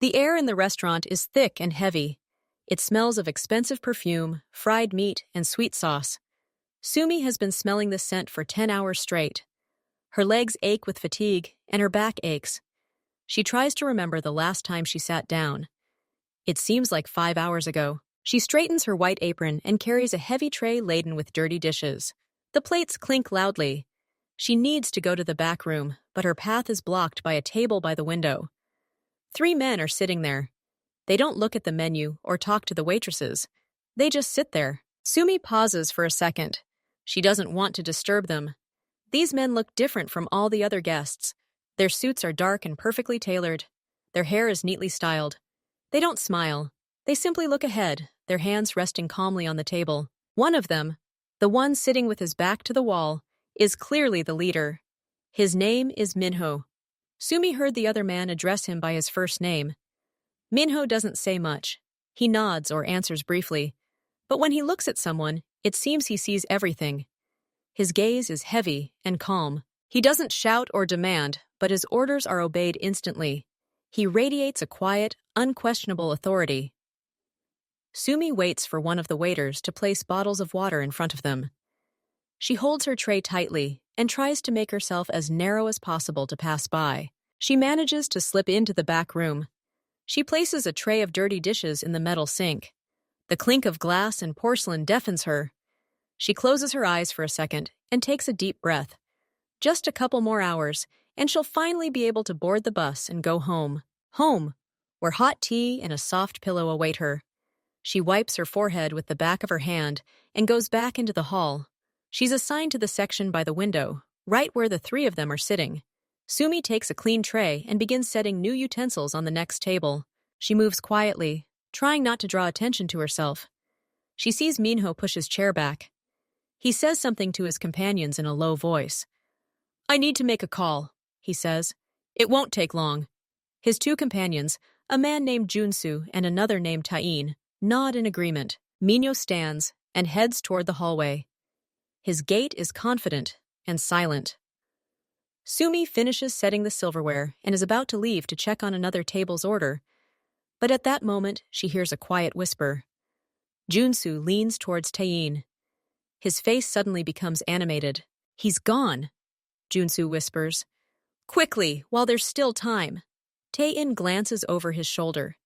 The air in the restaurant is thick and heavy. It smells of expensive perfume, fried meat, and sweet sauce. Sumi has been smelling this scent for 10 hours straight. Her legs ache with fatigue, and her back aches. She tries to remember the last time she sat down. It seems like 5 hours ago. She straightens her white apron and carries a heavy tray laden with dirty dishes. The plates clink loudly. She needs to go to the back room, but her path is blocked by a table by the window. 3 men are sitting there. They don't look at the menu or talk to the waitresses. They just sit there. Sumi pauses for a second. She doesn't want to disturb them. These men look different from all the other guests. Their suits are dark and perfectly tailored. Their hair is neatly styled. They don't smile. They simply look ahead, their hands resting calmly on the table. One of them, the one sitting with his back to the wall, is clearly the leader. His name is Minho. Sumi heard the other man address him by his first name. Minho doesn't say much. He nods or answers briefly. But when he looks at someone, it seems he sees everything. His gaze is heavy and calm. He doesn't shout or demand, but his orders are obeyed instantly. He radiates a quiet, unquestionable authority. Sumi waits for one of the waiters to place bottles of water in front of them. She holds her tray tightly and tries to make herself as narrow as possible to pass by. She manages to slip into the back room. She places a tray of dirty dishes in the metal sink. The clink of glass and porcelain deafens her. She closes her eyes for a second and takes a deep breath. Just a couple more hours, and she'll finally be able to board the bus and go home. Home, where hot tea and a soft pillow await her. She wipes her forehead with the back of her hand and goes back into the hall. She's assigned to the section by the window, right where the 3 of them are sitting. Sumi takes a clean tray and begins setting new utensils on the next table. She moves quietly, trying not to draw attention to herself. She sees Minho push his chair back. He says something to his companions in a low voice. "I need to make a call," he says. "It won't take long." His 2 companions, a man named Junsu and another named Tain, nod in agreement. Minho stands and heads toward the hallway. His gait is confident and silent. Sumi finishes setting the silverware and is about to leave to check on another table's order. But at that moment, she hears a quiet whisper. Junsu leans towards Tain. His face suddenly becomes animated. "He's gone," Junsu whispers. "Quickly, while there's still time." Tain glances over his shoulder.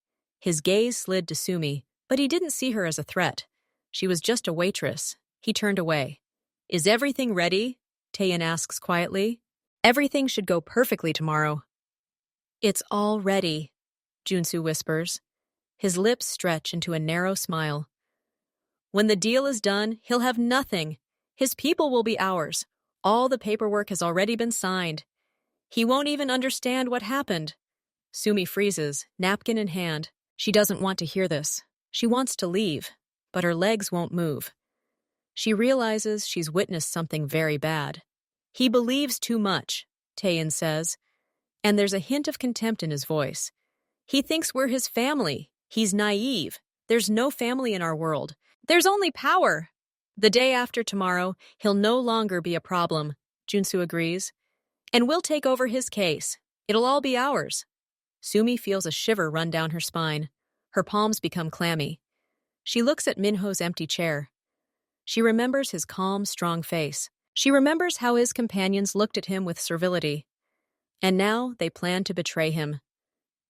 His gaze slid to Sumi, but he didn't see her as a threat. She was just a waitress. He turned away. "Is everything ready?" Tain asks quietly. "Everything should go perfectly tomorrow." "It's all ready," Junsu whispers. His lips stretch into a narrow smile. "When the deal is done, he'll have nothing. His people will be ours. All the paperwork has already been signed. He won't even understand what happened." Sumi freezes, napkin in hand. She doesn't want to hear this. She wants to leave, but her legs won't move. She realizes she's witnessed something very bad. "He believes too much," Tain says, and there's a hint of contempt in his voice. "He thinks we're his family. He's naive. There's no family in our world. There's only power." "The day after tomorrow, he'll no longer be a problem," Junsu agrees. "And we'll take over his case. It'll all be ours." Sumi feels a shiver run down her spine. Her palms become clammy. She looks at Minho's empty chair. She remembers his calm, strong face. She remembers how his companions looked at him with servility. And now they plan to betray him.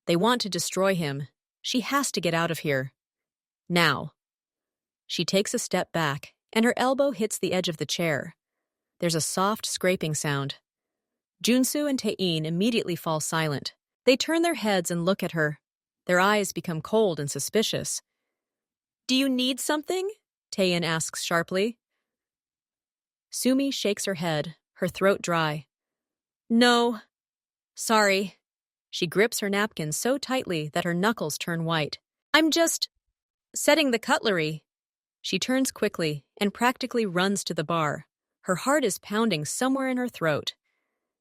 They want to destroy him. She has to get out of here. Now. She takes a step back, and her elbow hits the edge of the chair. There's a soft scraping sound. Junsu and Tain immediately fall silent. They turn their heads and look at her. Their eyes become cold and suspicious. "Do you need something?" Tain asks sharply. Sumi shakes her head, her throat dry. "No. Sorry." She grips her napkin so tightly that her knuckles turn white. "I'm just setting the cutlery." She turns quickly and practically runs to the bar. Her heart is pounding somewhere in her throat.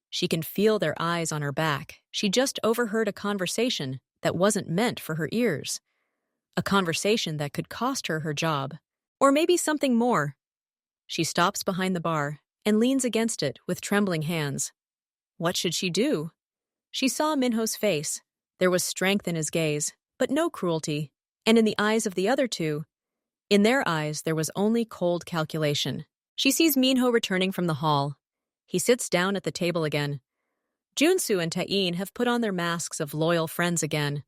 She can feel their eyes on her back. She just overheard a conversation that wasn't meant for her ears. A conversation that could cost her her job. Or maybe something more. She stops behind the bar and leans against it with trembling hands. What should she do? She saw Minho's face, There was strength in his gaze, but no cruelty. And in the eyes of the other two, in their eyes there was only cold calculation. She sees Minho returning from the hall. He sits down at the table again. Junsu and Taein have put on their masks of loyal friends again.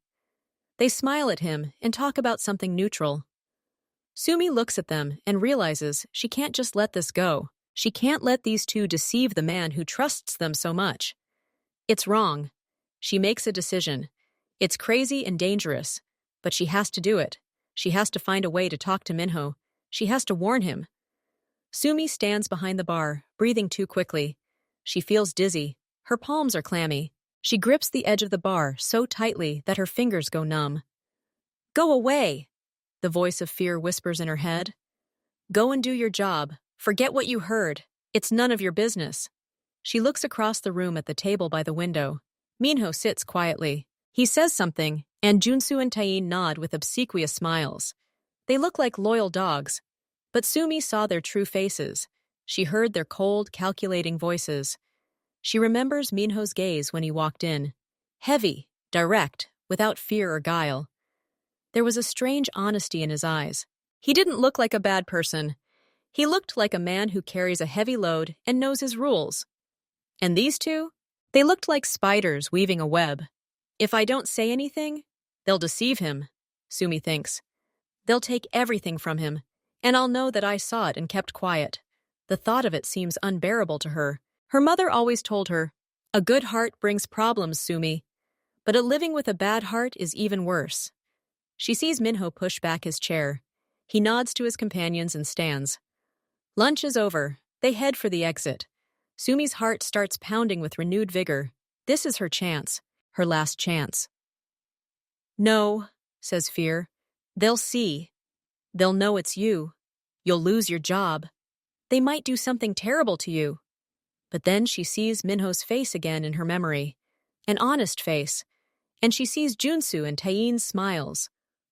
They smile at him and talk about something neutral. Sumi looks at them and realizes she can't just let this go. She can't let these two deceive the man who trusts them so much. It's wrong. She makes a decision. It's crazy and dangerous, but she has to do it. She has to find a way to talk to Minho. She has to warn him. Sumi stands behind the bar, breathing too quickly. She feels dizzy. Her palms are clammy. She grips the edge of the bar so tightly that her fingers go numb. "Go away," the voice of fear whispers in her head. "Go and do your job. Forget what you heard. It's none of your business." She looks across the room at the table by the window. Minho sits quietly. He says something, and Junsu and Taein nod with obsequious smiles. They look like loyal dogs. But Sumi saw their true faces. She heard their cold, calculating voices. She remembers Minho's gaze when he walked in. Heavy, direct, without fear or guile. There was a strange honesty in his eyes. He didn't look like a bad person. He looked like a man who carries a heavy load and knows his rules. And these two? They looked like spiders weaving a web. If I don't say anything, they'll deceive him, Sumi thinks. They'll take everything from him, and I'll know that I saw it and kept quiet. The thought of it seems unbearable to her. Her mother always told her, "A good heart brings problems, Sumi. But living with a bad heart is even worse." She sees Minho push back his chair. He nods to his companions and stands. Lunch is over. They head for the exit. Sumi's heart starts pounding with renewed vigor. This is her chance. Her last chance. "No," says Fear. "They'll see. They'll know it's you. You'll lose your job. They might do something terrible to you." But then she sees Minho's face again in her memory. An honest face. And she sees Junsu and Taein's smiles.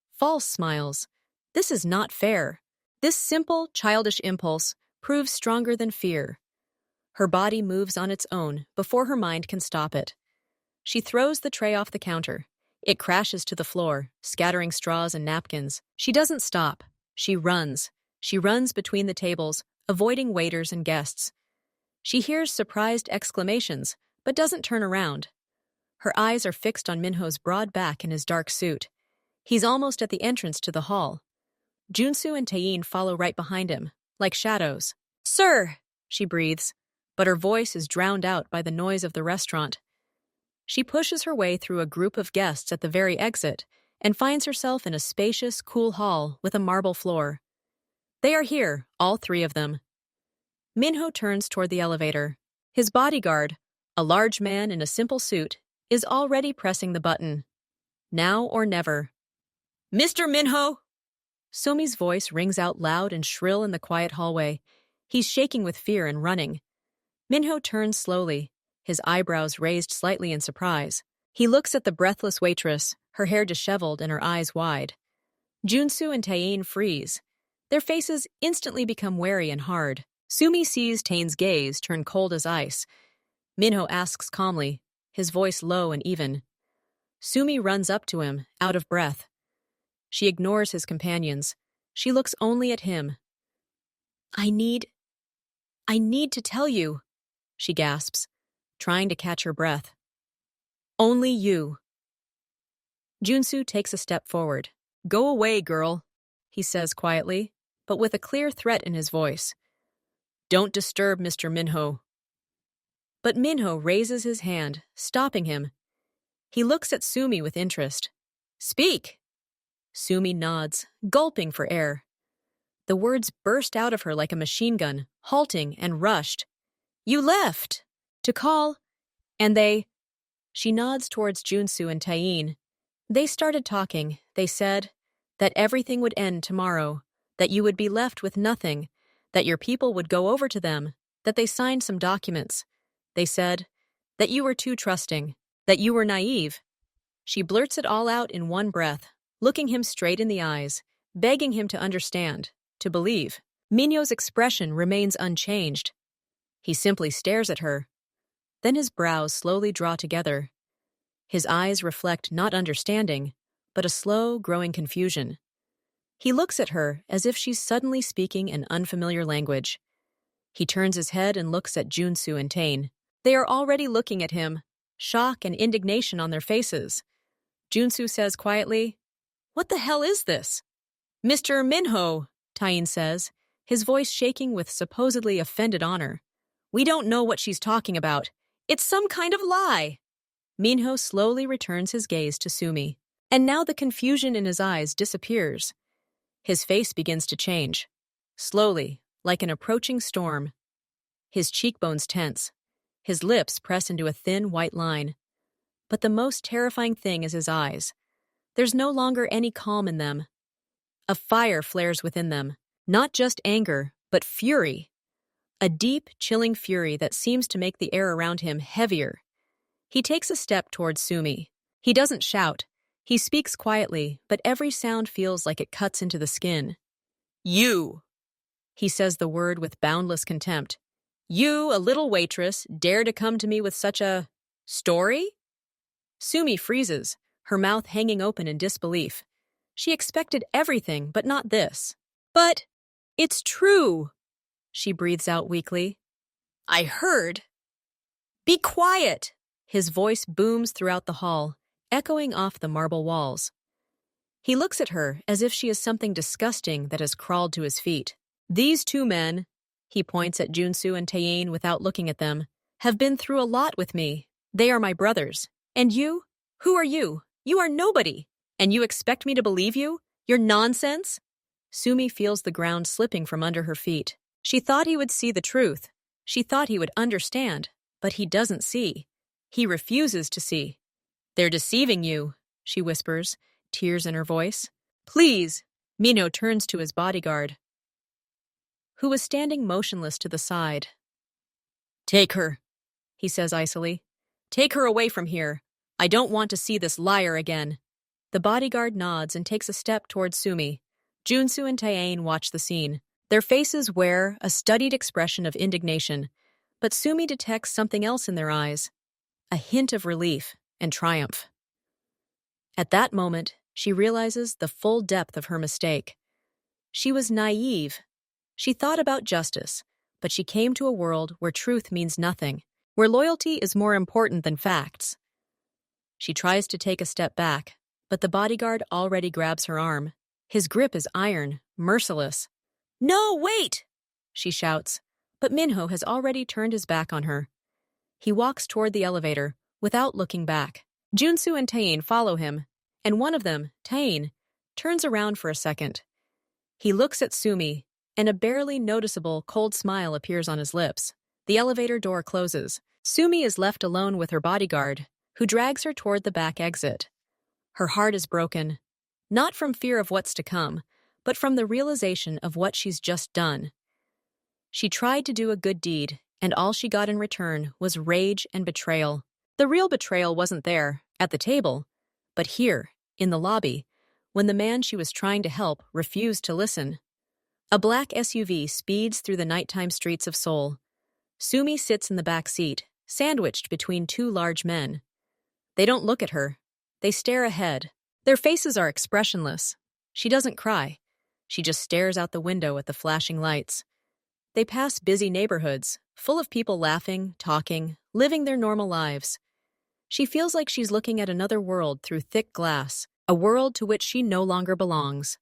False smiles. This is not fair. This simple, childish impulse proves stronger than fear. Her body moves on its own before her mind can stop it. She throws the tray off the counter. It crashes to the floor, scattering straws and napkins. She doesn't stop. She runs. She runs between the tables, avoiding waiters and guests. She hears surprised exclamations, but doesn't turn around. Her eyes are fixed on Minho's broad back in his dark suit. He's almost at the entrance to the hall. Junsu and Taein follow right behind him, like shadows. "Sir!" she breathes, but her voice is drowned out by the noise of the restaurant. She pushes her way through a group of guests at the very exit and finds herself in a spacious, cool hall with a marble floor. They are here, all three of them. Minho turns toward the elevator. His bodyguard, a large man in a simple suit, is already pressing the button. Now or never. "Mr. Minho!" Sumi's voice rings out loud and shrill in the quiet hallway. He's shaking with fear and running. Minho turns slowly, his eyebrows raised slightly in surprise. He looks at the breathless waitress, her hair disheveled and her eyes wide. Junsu and Taein freeze. Their faces instantly become wary and hard. Sumi sees Taein's gaze turn cold as ice. Minho asks calmly, his voice low and even. Sumi runs up to him, out of breath. She ignores his companions. She looks only at him. I need to tell you," she gasps, trying to catch her breath. "Only you." Junsu takes a step forward. "Go away, girl," he says quietly, but with a clear threat in his voice. "Don't disturb Mr. Minho." But Minho raises his hand, stopping him. He looks at Sumi with interest. "Speak!" Sumi nods, gulping for air. The words burst out of her like a machine gun, halting and rushed. "You left! To call, and they—" She nods towards Junsu and Taein. "They started talking. They said that everything would end tomorrow, that you would be left with nothing, that your people would go over to them, that they signed some documents. They said that you were too trusting, that you were naive." She blurts it all out in one breath, looking him straight in the eyes, begging him to understand, to believe. Minho's expression remains unchanged. He simply stares at her. Then his brows slowly draw together. His eyes reflect not understanding, but a slow, growing confusion. He looks at her as if she's suddenly speaking an unfamiliar language. He turns his head and looks at Junsu and Tane. They are already looking at him, shock and indignation on their faces. Junsu says quietly, "What the hell is this?" "Mr. Minho," Tane says, his voice shaking with supposedly offended honor. "We don't know what she's talking about. It's some kind of lie." Minho slowly returns his gaze to Sumi, and now the confusion in his eyes disappears. His face begins to change, slowly, like an approaching storm. His cheekbones tense. His lips press into a thin white line. But the most terrifying thing is his eyes. There's no longer any calm in them. A fire flares within them, not just anger, but fury. A deep, chilling fury that seems to make the air around him heavier. He takes a step towards Sumi. He doesn't shout. He speaks quietly, but every sound feels like it cuts into the skin. "You!" He says the word with boundless contempt. "You, a little waitress, dare to come to me with such a story?" Sumi freezes, her mouth hanging open in disbelief. She expected everything, but not this. "But it's true," she breathes out weakly. "I heard." "Be quiet!" His voice booms throughout the hall, echoing off the marble walls. He looks at her as if she is something disgusting that has crawled to his feet. "These two men," he points at Junsu and Taeyane without looking at them, "have been through a lot with me. They are my brothers. And you? Who are you? You are nobody. And you expect me to believe you? You're nonsense?" Sumi feels the ground slipping from under her feet. She thought he would see the truth. She thought he would understand. But he doesn't see. He refuses to see. "They're deceiving you," she whispers, tears in her voice. "Please." Minho turns to his bodyguard, who was standing motionless to the side. "Take her," he says icily. "Take her away from here. I don't want to see this liar again." The bodyguard nods and takes a step towards Sumi. Junsu and Taeyane watch the scene. Their faces wear a studied expression of indignation, but Sumi detects something else in their eyes, a hint of relief and triumph. At that moment, she realizes the full depth of her mistake. She was naive. She thought about justice, but she came to a world where truth means nothing, where loyalty is more important than facts. She tries to take a step back, but the bodyguard already grabs her arm. His grip is iron, merciless. "No, wait!" she shouts, but Minho has already turned his back on her. He walks toward the elevator, without looking back. Junsu and Taeyane follow him, and one of them, Taeyane, turns around for a second. He looks at Sumi, and a barely noticeable cold smile appears on his lips. The elevator door closes. Sumi is left alone with her bodyguard, who drags her toward the back exit. Her heart is broken, not from fear of what's to come, but from the realization of what she's just done. She tried to do a good deed, and all she got in return was rage and betrayal. The real betrayal wasn't there, at the table, but here, in the lobby, when the man she was trying to help refused to listen. A black SUV speeds through the nighttime streets of Seoul. Sumi sits in the back seat, sandwiched between two large men. They don't look at her. They stare ahead. Their faces are expressionless. She doesn't cry. She just stares out the window at the flashing lights. They pass busy neighborhoods, full of people laughing, talking, living their normal lives. She feels like she's looking at another world through thick glass, a world to which she no longer belongs.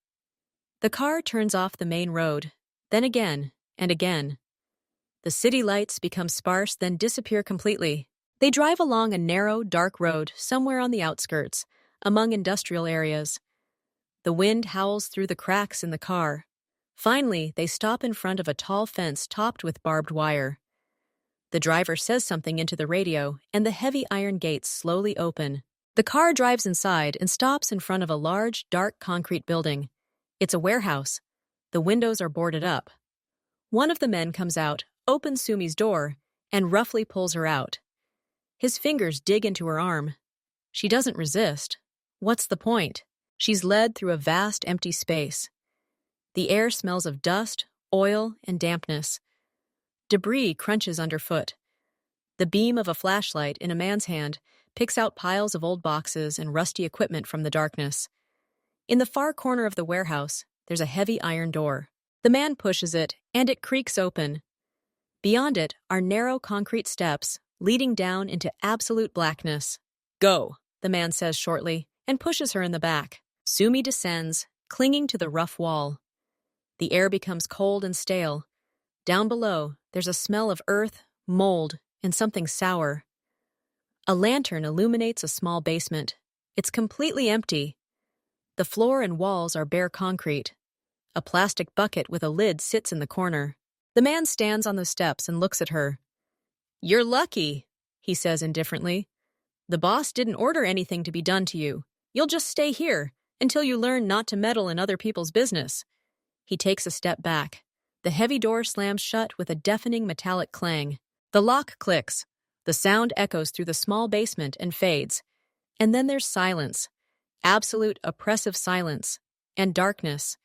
The car turns off the main road, then again and again. The city lights become sparse, then disappear completely. They drive along a narrow, dark road somewhere on the outskirts, among industrial areas. The wind howls through the cracks in the car. Finally, they stop in front of a tall fence topped with barbed wire. The driver says something into the radio, and the heavy iron gates slowly open. The car drives inside and stops in front of a large, dark concrete building. It's a warehouse. The windows are boarded up. One of the men comes out, opens Sumi's door, and roughly pulls her out. His fingers dig into her arm. She doesn't resist. What's the point? She's led through a vast, empty space. The air smells of dust, oil, and dampness. Debris crunches underfoot. The beam of a flashlight in a man's hand picks out piles of old boxes and rusty equipment from the darkness. In the far corner of the warehouse, there's a heavy iron door. The man pushes it, and it creaks open. Beyond it are narrow concrete steps leading down into absolute blackness. "Go," the man says shortly, and pushes her in the back. Sumi descends, clinging to the rough wall. The air becomes cold and stale. Down below, there's a smell of earth, mold, and something sour. A lantern illuminates a small basement. It's completely empty. The floor and walls are bare concrete. A plastic bucket with a lid sits in the corner. The man stands on the steps and looks at her. "You're lucky," he says indifferently. "The boss didn't order anything to be done to you. You'll just stay here until you learn not to meddle in other people's business." He takes a step back. The heavy door slams shut with a deafening metallic clang. The lock clicks. The sound echoes through the small basement and fades. And then there's silence. Absolute oppressive silence. And darkness.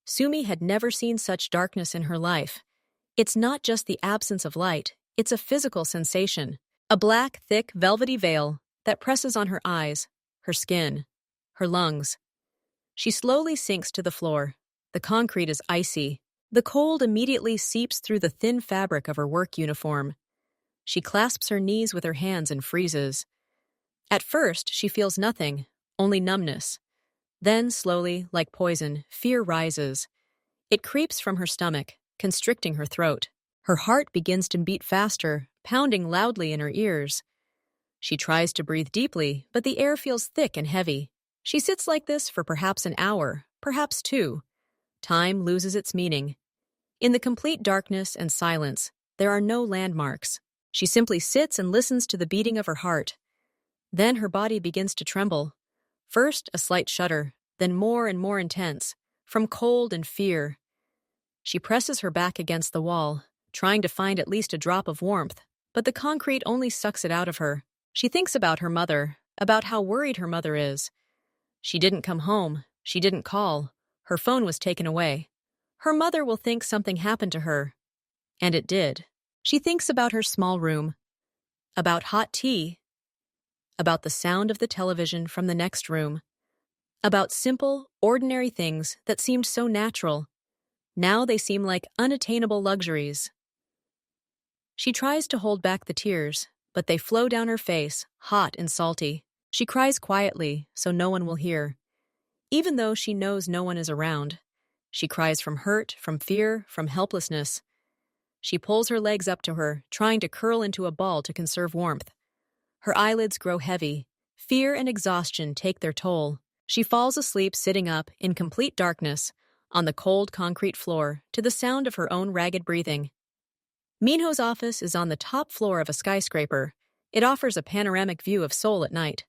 Sumi had never seen such darkness in her life. It's not just the absence of light, it's a physical sensation. A black, thick, velvety veil that presses on her eyes, her skin, her lungs. She slowly sinks to the floor. The concrete is icy. The cold immediately seeps through the thin fabric of her work uniform. She clasps her knees with her hands and freezes. At first, she feels nothing, only numbness. Then, slowly, like poison, fear rises. It creeps from her stomach, constricting her throat. Her heart begins to beat faster, pounding loudly in her ears. She tries to breathe deeply, but the air feels thick and heavy. She sits like this for perhaps an hour, perhaps two. Time loses its meaning. In the complete darkness and silence, there are no landmarks. She simply sits and listens to the beating of her heart. Then her body begins to tremble. First, a slight shudder, then more and more intense, from cold and fear. She presses her back against the wall, trying to find at least a drop of warmth, but the concrete only sucks it out of her. She thinks about her mother, about how worried her mother is. She didn't come home. She didn't call. Her phone was taken away. Her mother will think something happened to her. And it did. She thinks about her small room, about hot tea, about the sound of the television from the next room, about simple, ordinary things that seemed so natural. Now they seem like unattainable luxuries. She tries to hold back the tears, but they flow down her face, hot and salty. She cries quietly, so no one will hear. Even though she knows no one is around. She cries from hurt, from fear, from helplessness. She pulls her legs up to her, trying to curl into a ball to conserve warmth. Her eyelids grow heavy. Fear and exhaustion take their toll. She falls asleep sitting up, in complete darkness, on the cold concrete floor, to the sound of her own ragged breathing. Minho's office is on the top floor of a skyscraper. It offers a panoramic view of Seoul at night.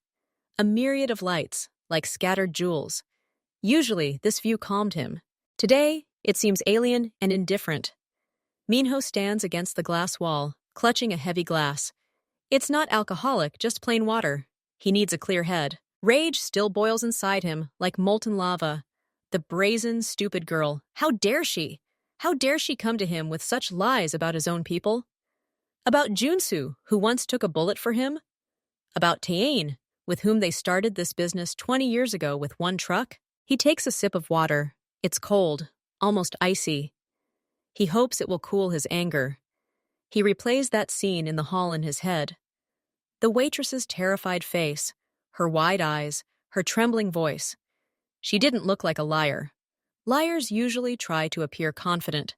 A myriad of lights, like scattered jewels. Usually, this view calmed him. Today, it seems alien and indifferent. Minho stands against the glass wall, clutching a heavy glass. It's not alcoholic, just plain water. He needs a clear head. Rage still boils inside him, like molten lava. The brazen, stupid girl. How dare she? How dare she come to him with such lies about his own people? About Junsu, who once took a bullet for him? About Taein, with whom they started this business 20 years ago with one truck? He takes a sip of water. It's cold, almost icy. He hopes it will cool his anger. He replays that scene in the hall in his head. The waitress's terrified face, her wide eyes, her trembling voice. She didn't look like a liar. Liars usually try to appear confident.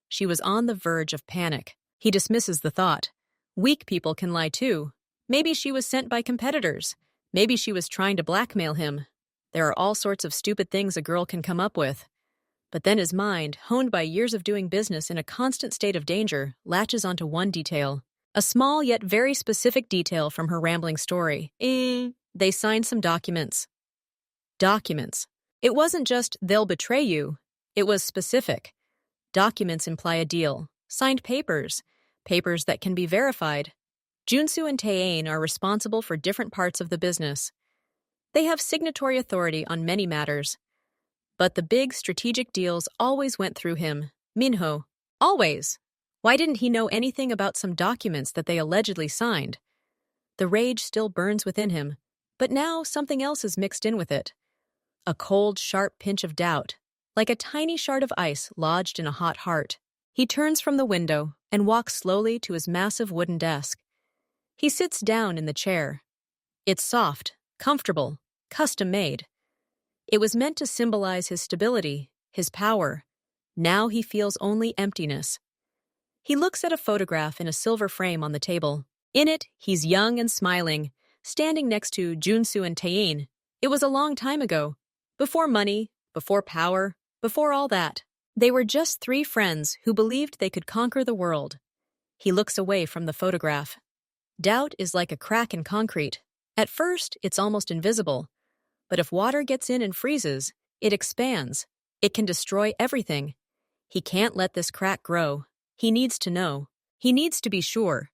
She was on the verge of panic. He dismisses the thought. Weak people can lie too. Maybe she was sent by competitors. Maybe she was trying to blackmail him. There are all sorts of stupid things a girl can come up with. But then his mind, honed by years of doing business in a constant state of danger, latches onto one detail. A small yet very specific detail from her rambling story. They signed some documents. Documents. It wasn't just, they'll betray you. It was specific. Documents imply a deal. Signed papers. Papers that can be verified. Junsu and Taein are responsible for different parts of the business. They have signatory authority on many matters. But the big strategic deals always went through him, Minho. Always. Why didn't he know anything about some documents that they allegedly signed? The rage still burns within him, but now something else is mixed in with it. A cold, sharp pinch of doubt, like a tiny shard of ice lodged in a hot heart. He turns from the window and walks slowly to his massive wooden desk. He sits down in the chair. It's soft, comfortable, custom-made. It was meant to symbolize his stability, his power. Now he feels only emptiness. He looks at a photograph in a silver frame on the table. In it, he's young and smiling, standing next to Junsu and Taein. It was a long time ago. Before money, before power, before all that. They were just three friends who believed they could conquer the world. He looks away from the photograph. Doubt is like a crack in concrete. At first, it's almost invisible. But if water gets in and freezes, it expands. It can destroy everything. He can't let this crack grow. He needs to know. He needs to be sure.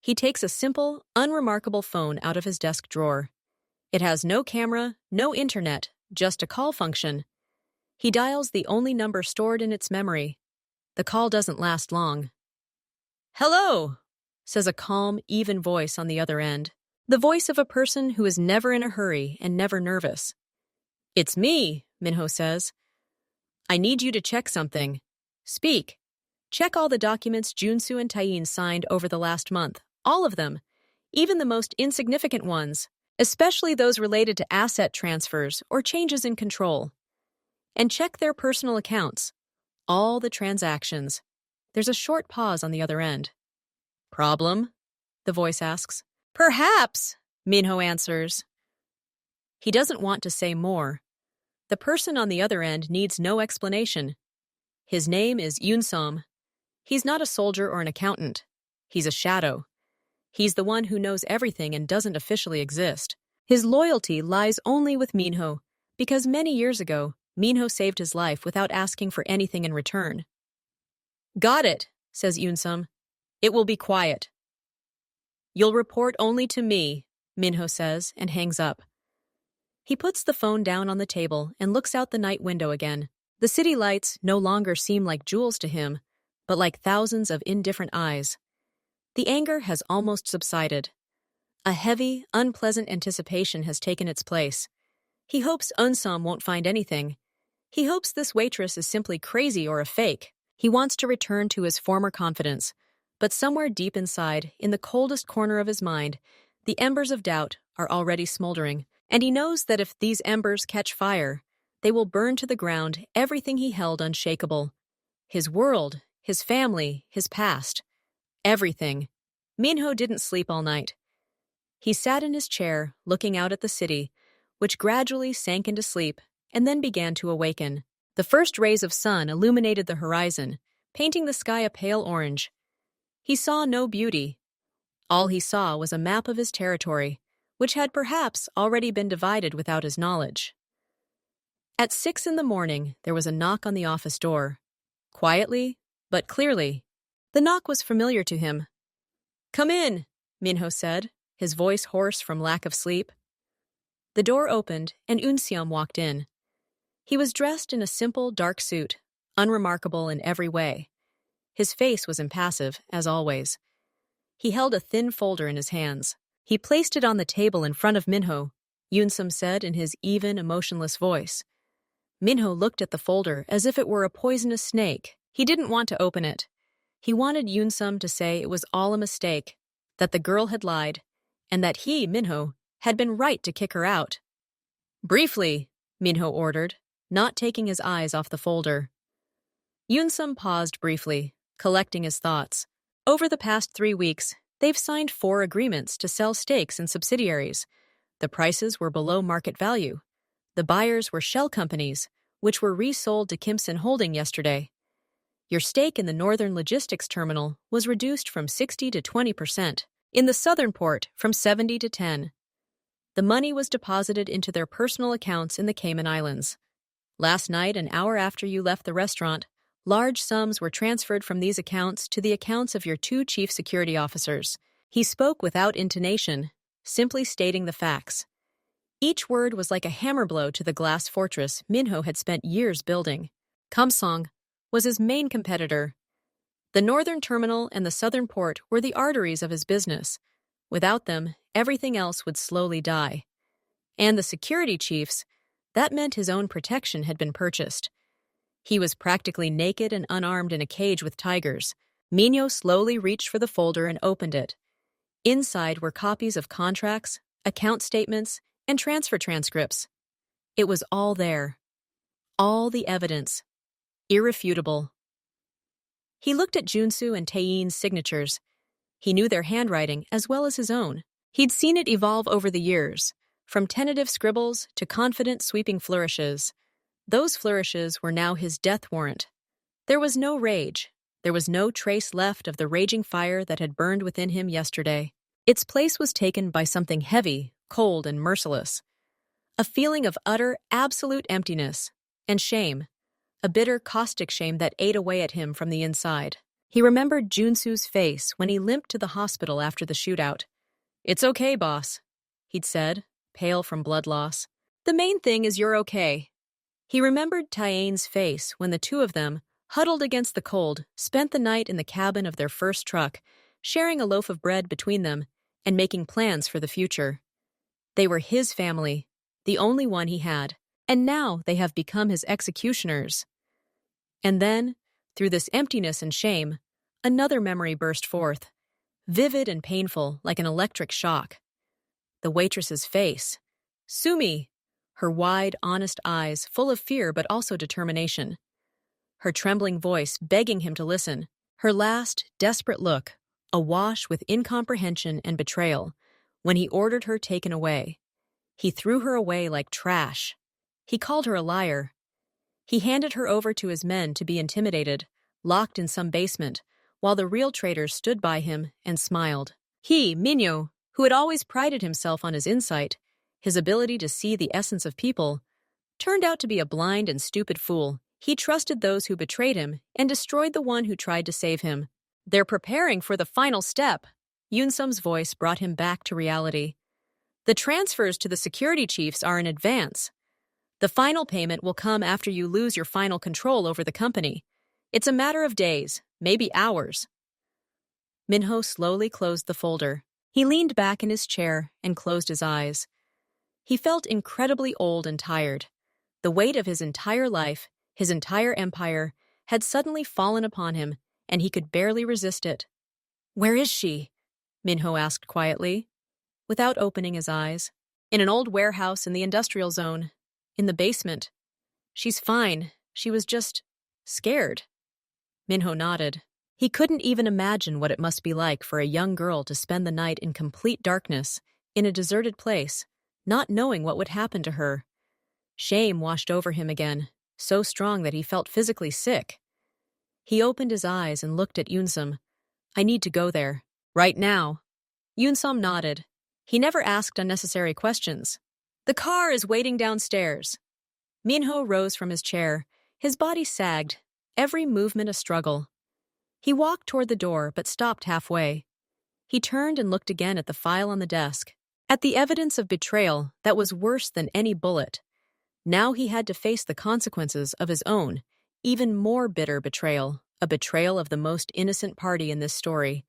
He takes a simple, unremarkable phone out of his desk drawer. It has no camera, no internet, just a call function. He dials the only number stored in its memory. The call doesn't last long. "Hello," says a calm, even voice on the other end. The voice of a person who is never in a hurry and never nervous. "It's me," Minho says. "I need you to check something. Speak. Check all the documents Junsu and Taein signed over the last month. All of them. Even the most insignificant ones. Especially those related to asset transfers or changes in control. And check their personal accounts. All the transactions." There's a short pause on the other end. "Problem?" the voice asks. "Perhaps," Minho answers. He doesn't want to say more. The person on the other end needs no explanation. His name is Yunsom. He's not a soldier or an accountant. He's a shadow. He's the one who knows everything and doesn't officially exist. His loyalty lies only with Minho, because many years ago, Minho saved his life without asking for anything in return. "Got it," says Yunsom. "It will be quiet." "You'll report only to me," Minho says, and hangs up. He puts the phone down on the table and looks out the night window again. The city lights no longer seem like jewels to him, but like thousands of indifferent eyes. The anger has almost subsided. A heavy, unpleasant anticipation has taken its place. He hopes Unsom won't find anything. He hopes this waitress is simply crazy or a fake. He wants to return to his former confidence, but somewhere deep inside, in the coldest corner of his mind, the embers of doubt are already smoldering, and he knows that if these embers catch fire, they will burn to the ground everything he held unshakable. His world, his family, his past. Everything. Minho didn't sleep all night. He sat in his chair, looking out at the city, which gradually sank into sleep and then began to awaken. The first rays of sun illuminated the horizon, painting the sky a pale orange. He saw no beauty. All he saw was a map of his territory, which had perhaps already been divided without his knowledge. At 6 a.m, there was a knock on the office door. Quietly, but clearly. The knock was familiar to him. "Come in," Minho said, his voice hoarse from lack of sleep. The door opened, and Unseom walked in. He was dressed in a simple, dark suit, unremarkable in every way. His face was impassive, as always. He held a thin folder in his hands. He placed it on the table in front of Minho, Unseom said in his even, emotionless voice. Minho looked at the folder as if it were a poisonous snake. He didn't want to open it. He wanted Unseom to say it was all a mistake, that the girl had lied, and that he, Minho, had been right to kick her out. "Briefly," Minho ordered, not taking his eyes off the folder. Unseom paused briefly, collecting his thoughts. Over the past 3 weeks, they've signed 4 agreements to sell stakes in subsidiaries. The prices were below market value. The buyers were shell companies, which were resold to Kimson Holding yesterday. Your stake in the Northern Logistics Terminal was reduced from 60 to 20%, in the Southern Port from 70 to 10. The money was deposited into their personal accounts in the Cayman Islands. Last night, an hour after you left the restaurant, large sums were transferred from these accounts to the accounts of your 2 chief security officers. He spoke without intonation, simply stating the facts. Each word was like a hammer blow to the glass fortress Minho had spent years building. Kumsong was his main competitor. The Northern Terminal and the Southern Port were the arteries of his business. Without them, everything else would slowly die. And the security chiefs, that meant his own protection had been purchased. He was practically naked and unarmed in a cage with tigers. Minho slowly reached for the folder and opened it. Inside were copies of contracts, account statements, and transfer transcripts. It was all there. All the evidence. Irrefutable. He looked at Junsu and Taein's signatures. He knew their handwriting as well as his own. He'd seen it evolve over the years, from tentative scribbles to confident sweeping flourishes. Those flourishes were now his death warrant. There was no rage. There was no trace left of the raging fire that had burned within him yesterday. Its place was taken by something heavy, cold, and merciless. A feeling of utter, absolute emptiness and shame. A bitter, caustic shame that ate away at him from the inside. He remembered Junsu's face when he limped to the hospital after the shootout. "It's okay, boss," he'd said, pale from blood loss. "The main thing is you're okay." He remembered Taein's face when the two of them, huddled against the cold, spent the night in the cabin of their first truck, sharing a loaf of bread between them and making plans for the future. They were his family, the only one he had, and now they have become his executioners. And then, through this emptiness and shame, another memory burst forth, vivid and painful like an electric shock. The waitress's face. Sumi, her wide, honest eyes full of fear but also determination. Her trembling voice begging him to listen. Her last, desperate look, awash with incomprehension and betrayal, when he ordered her taken away. He threw her away like trash. He called her a liar. He handed her over to his men to be intimidated, locked in some basement, while the real traitors stood by him and smiled. He, Minho, who had always prided himself on his insight, his ability to see the essence of people, turned out to be a blind and stupid fool. He trusted those who betrayed him and destroyed the one who tried to save him. "They're preparing for the final step." Yunsum's voice brought him back to reality. "The transfers to the security chiefs are in advance. The final payment will come after you lose your final control over the company. It's a matter of days, maybe hours." Minho slowly closed the folder. He leaned back in his chair and closed his eyes. He felt incredibly old and tired. The weight of his entire life, his entire empire, had suddenly fallen upon him, and he could barely resist it. "Where is she?" Minho asked quietly, without opening his eyes. "In an old warehouse in the industrial zone. In the basement. She's fine. She was just scared." Minho nodded. He couldn't even imagine what it must be like for a young girl to spend the night in complete darkness, in a deserted place, not knowing what would happen to her. Shame washed over him again, so strong that he felt physically sick. He opened his eyes and looked at Yunsum. "I need to go there. Right now." Yunsum nodded. He never asked unnecessary questions. "The car is waiting downstairs." Minho rose from his chair. His body sagged, every movement a struggle. He walked toward the door, but stopped halfway. He turned and looked again at the file on the desk, at the evidence of betrayal that was worse than any bullet. Now he had to face the consequences of his own, even more bitter betrayal, a betrayal of the most innocent party in this story,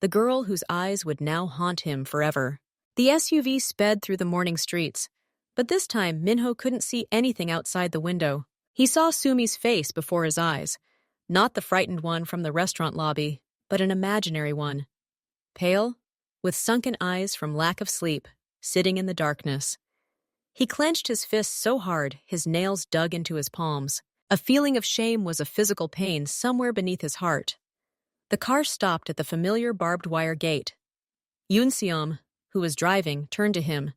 the girl whose eyes would now haunt him forever. The SUV sped through the morning streets, but this time Minho couldn't see anything outside the window. He saw Sumi's face before his eyes, not the frightened one from the restaurant lobby, but an imaginary one. Pale, with sunken eyes from lack of sleep, sitting in the darkness. He clenched his fists so hard his nails dug into his palms. A feeling of shame was a physical pain somewhere beneath his heart. The car stopped at the familiar barbed wire gate. Yunseom, who was driving, turned to him.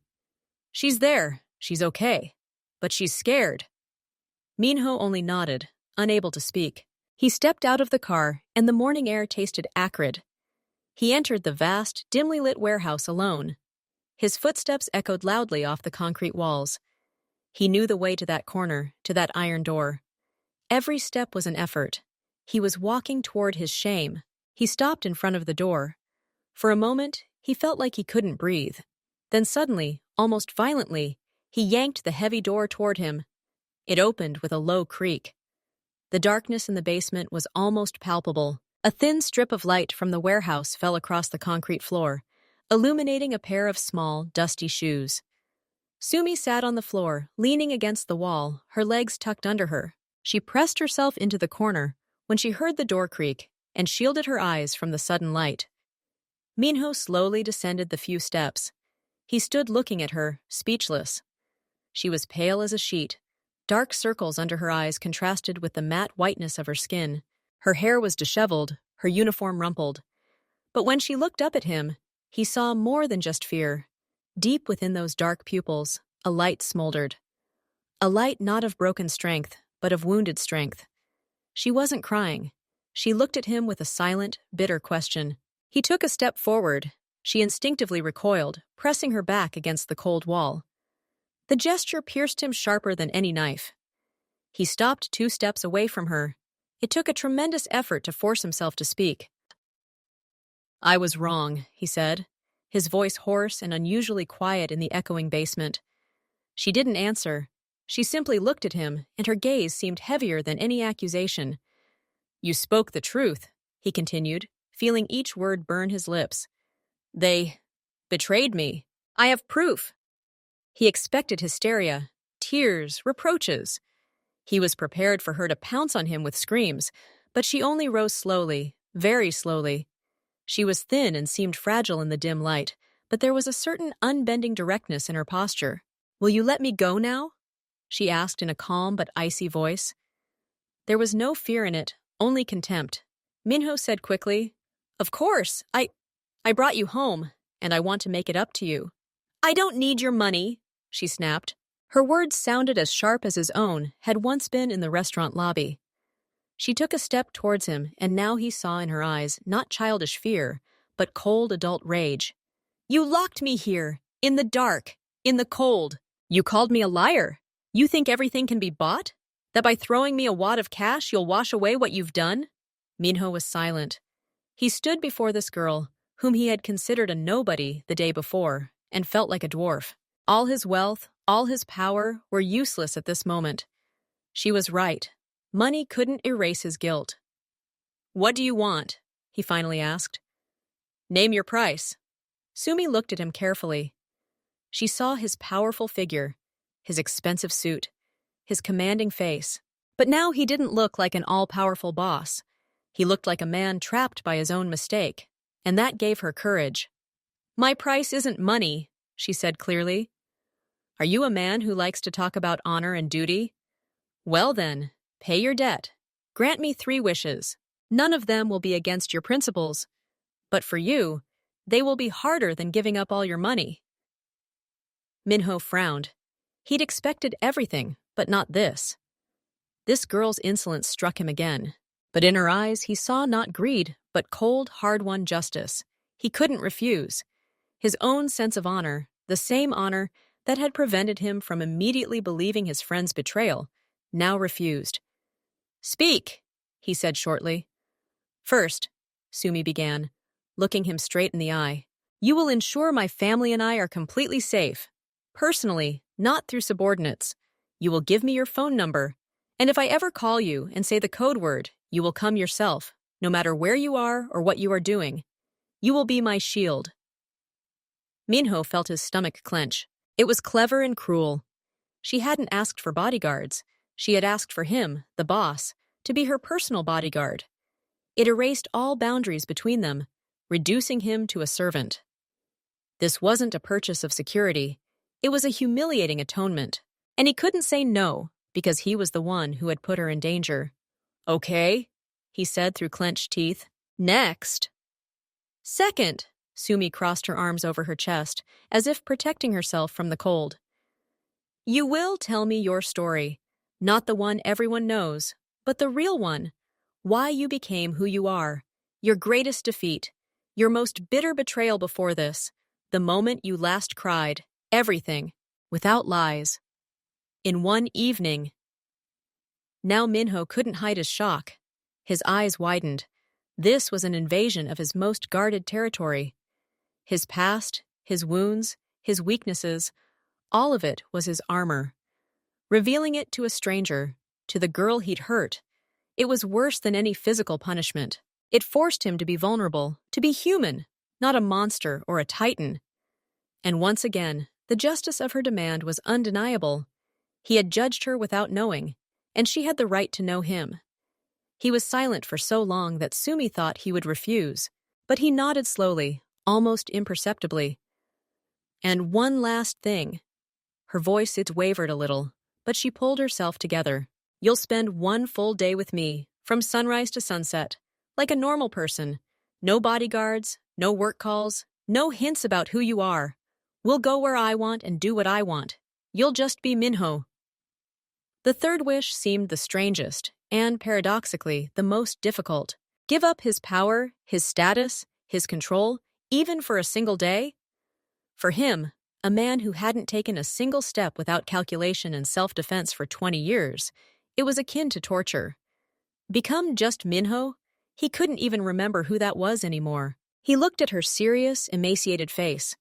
"She's there. She's okay. But she's scared." Minho only nodded, unable to speak. He stepped out of the car, and the morning air tasted acrid. He entered the vast, dimly lit warehouse alone. His footsteps echoed loudly off the concrete walls. He knew the way to that corner, to that iron door. Every step was an effort. He was walking toward his shame. He stopped in front of the door. For a moment, he felt like he couldn't breathe. Then suddenly, almost violently, he yanked the heavy door toward him. It opened with a low creak. The darkness in the basement was almost palpable. A thin strip of light from the warehouse fell across the concrete floor, illuminating a pair of small, dusty shoes. Sumi sat on the floor, leaning against the wall, her legs tucked under her. She pressed herself into the corner when she heard the door creak and shielded her eyes from the sudden light. Minho slowly descended the few steps. He stood looking at her, speechless. She was pale as a sheet. Dark circles under her eyes contrasted with the matte whiteness of her skin. Her hair was disheveled, her uniform rumpled. But when she looked up at him, he saw more than just fear. Deep within those dark pupils, a light smoldered. A light not of broken strength, but of wounded strength. She wasn't crying. She looked at him with a silent, bitter question. He took a step forward. She instinctively recoiled, pressing her back against the cold wall. The gesture pierced him sharper than any knife. He stopped 2 steps away from her. It took a tremendous effort to force himself to speak. "I was wrong," he said, his voice hoarse and unusually quiet in the echoing basement. She didn't answer. She simply looked at him, and her gaze seemed heavier than any accusation. "You spoke the truth," he continued, feeling each word burn his lips. "They betrayed me. I have proof." He expected hysteria, tears, reproaches. He was prepared for her to pounce on him with screams, but she only rose slowly, very slowly. She was thin and seemed fragile in the dim light, but there was a certain unbending directness in her posture. "Will you let me go now?" she asked in a calm but icy voice. There was no fear in it, only contempt. Minho said quickly, "Of course, I brought you home, and I want to make it up to you." "I don't need your money," she snapped. Her words sounded as sharp as his own had once been in the restaurant lobby. She took a step towards him, and now he saw in her eyes not childish fear, but cold adult rage. "You locked me here, in the dark, in the cold. You called me a liar. You think everything can be bought? That by throwing me a wad of cash you'll wash away what you've done?" Minho was silent. He stood before this girl, whom he had considered a nobody the day before, and felt like a dwarf. All his wealth, all his power were useless at this moment. She was right. Money couldn't erase his guilt. "What do you want?" he finally asked. "Name your price." Sumi looked at him carefully. She saw his powerful figure, his expensive suit, his commanding face. But now he didn't look like an all-powerful boss. He looked like a man trapped by his own mistake, and that gave her courage. "My price isn't money," she said clearly. "Are you a man who likes to talk about honor and duty? Well then, pay your debt. Grant me 3 wishes. None of them will be against your principles. But for you, they will be harder than giving up all your money." Minho frowned. He'd expected everything, but not this. This girl's insolence struck him again. But in her eyes he saw not greed, but cold, hard-won justice. He couldn't refuse. His own sense of honor, the same honor that had prevented him from immediately believing his friend's betrayal, now refused. "Speak," he said shortly. "First," Sumi began, looking him straight in the eye, "you will ensure my family and I are completely safe. Personally, not through subordinates. You will give me your phone number, and if I ever call you and say the code word, you will come yourself, no matter where you are or what you are doing. You will be my shield." Minho felt his stomach clench. It was clever and cruel. She hadn't asked for bodyguards. She had asked for him, the boss, to be her personal bodyguard. It erased all boundaries between them, reducing him to a servant. This wasn't a purchase of security. It was a humiliating atonement, and he couldn't say no because he was the one who had put her in danger. "Okay," he said through clenched teeth. "Next." "Second," Sumi crossed her arms over her chest, as if protecting herself from the cold. "You will tell me your story, not the one everyone knows, but the real one. Why you became who you are, your greatest defeat, your most bitter betrayal before this, the moment you last cried, everything, without lies. In one evening." Now Minho couldn't hide his shock. His eyes widened. This was an invasion of his most guarded territory. His past, his wounds, his weaknesses, all of it was his armor. Revealing it to a stranger, to the girl he'd hurt, it was worse than any physical punishment. It forced him to be vulnerable, to be human, not a monster or a titan. And once again, the justice of her demand was undeniable. He had judged her without knowing, and she had the right to know him. He was silent for so long that Sumi thought he would refuse, but he nodded slowly, almost imperceptibly. And one last thing. Her voice wavered a little, but she pulled herself together. You'll spend one full day with me, from sunrise to sunset, like a normal person. No bodyguards, no work calls, no hints about who you are. We'll go where I want and do what I want. You'll just be Minho. The third wish seemed the strangest, and paradoxically, the most difficult. Give up his power, his status, his control, even for a single day? For him, a man who hadn't taken a single step without calculation and self-defense for 20 years, it was akin to torture. Become just Minho? He couldn't even remember who that was anymore. He looked at her serious, emaciated face.